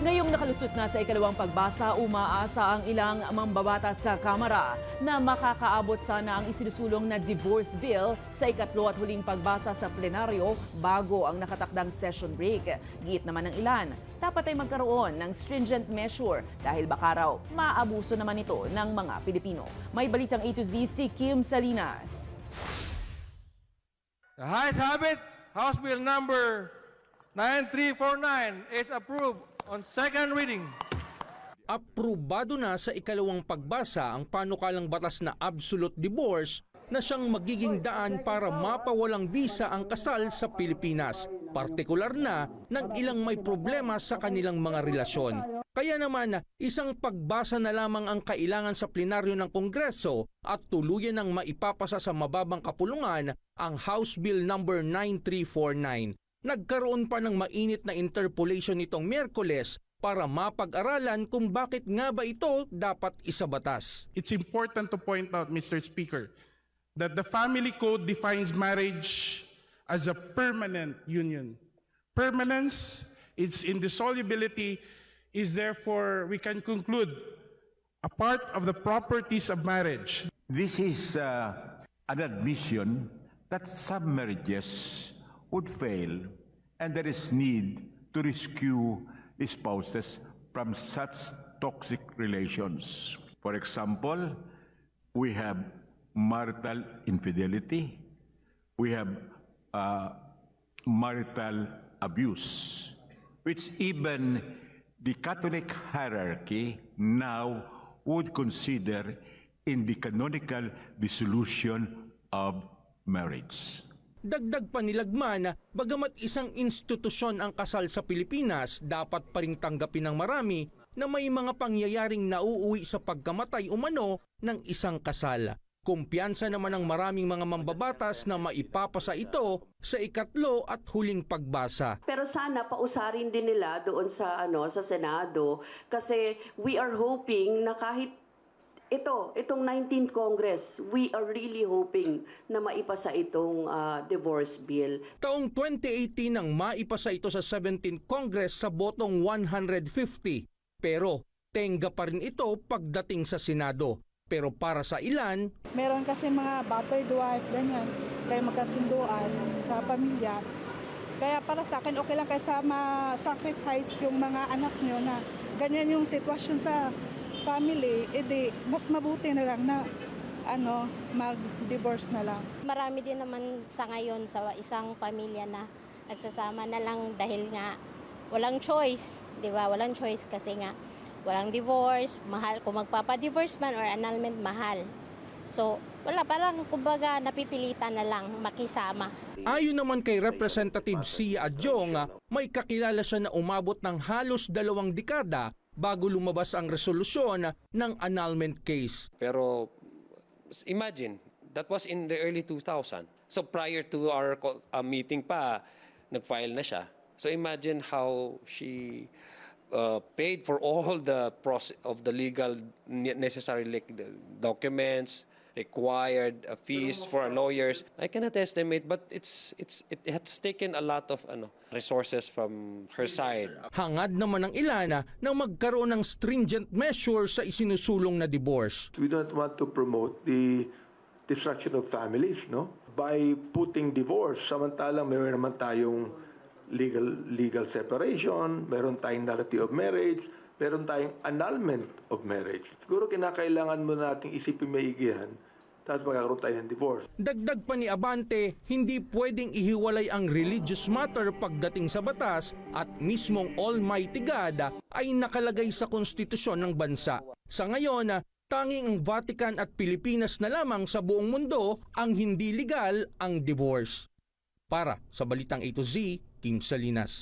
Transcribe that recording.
Ngayong nakalusot na sa ikalawang pagbasa, umaasa ang ilang mambabatas sa Kamara na makakaabot sana ang isinusulong na divorce bill sa ikatlo at huling pagbasa sa plenaryo bago ang nakatakdang session break. Giit naman ng ilan, dapat ay magkaroon ng stringent measure dahil baka raw maabuso naman ito ng mga Pilipino. May balitang A to Z si Kim Salinas. The ayes have it. House Bill number 9349 is approved on second reading. Aprobado na sa ikalawang pagbasa ang panukalang batas na absolute divorce na siyang magiging daan para mapawalang bisa ang kasal sa Pilipinas, partikular na ng ilang may problema sa kanilang mga relasyon. Kaya naman, isang pagbasa na lamang ang kailangan sa plenaryo ng Kongreso at tuluyan ng maipapasa sa mababang kapulungan ang House Bill number 9349. Nagkaroon pa ng mainit na interpolation nitong Miyerkules para mapag-aralan kung bakit nga ba ito dapat isabatas. It's important to point out, Mr. Speaker, that the Family Code defines marriage as a permanent union. Permanence, its indissolubility, is therefore, we can conclude, a part of the properties of marriage. This is an admission that some marriages would fail and there is need to rescue the spouses from such toxic relations. For example, we have marital infidelity, we have marital abuse, which even the Catholic hierarchy now would consider in the canonical dissolution of marriage. Dagdag pa ni Lagman, bagamat isang institusyon ang kasal sa Pilipinas, dapat pa ring tanggapin ng marami na may mga pangyayaring nauuwi sa pagkamatay umano ng isang kasal. Kumpiyansa naman ng maraming mga mambabatas na maipapasa ito sa ikatlo at huling pagbasa. Pero sana pausarin din nila doon sa sa Senado kasi we are hoping na kahit itong 19th Congress, we are really hoping na maipasa itong divorce bill. Taong 2018 nang maipasa ito sa 17th Congress sa botong 150. Pero tenga pa rin ito pagdating sa Senado. Pero para sa ilan, meron kasi mga battered wife, ganyan, kaya magkasunduan sa pamilya. Kaya para sa akin, okay lang kaysa ma-sacrifice yung mga anak nyo na ganyan yung sitwasyon sa family, edi mas mabuti na lang na mag-divorce na lang. Marami din naman sa ngayon sa isang pamilya na nagsasama na lang dahil nga walang choice, di ba? Walang choice kasi nga walang divorce, mahal. Kung magpapa-divorce man or annulment, mahal. So, wala, parang kumbaga napipilitan na lang makisama. Ayon naman kay Representative Sia Adjong, may kakilala siya na umabot ng halos 2 dekada bago lumabas ang resolusyon ng annulment case. Pero imagine, that was in the early 2000. So prior to our meeting pa, nag-file na siya. So imagine how she paid for all the process of the legal necessary documents, required fees for lawyers. I cannot estimate, but it has taken a lot of resources from her side. Hangad naman ng ilan na magkaroon ng stringent measure sa isinusulong na divorce. We don't want to promote the destruction of families, no? By putting divorce, samantalang mayroon naman tayong legal separation, meron tayong nullity of marriage, meron tayong annulment of marriage. Siguro kinakailangan mo nating isipin maigi yan, tapos magkakaroon tayo ng divorce. Dagdag pa ni Abante, hindi pwedeng ihiwalay ang religious matter pagdating sa batas at mismong Almighty God ay nakalagay sa konstitusyon ng bansa. Sa ngayon, tanging ang Vatican at Pilipinas na lamang sa buong mundo ang hindi legal ang divorce. Para sa Balitang A to Z, Kim Salinas.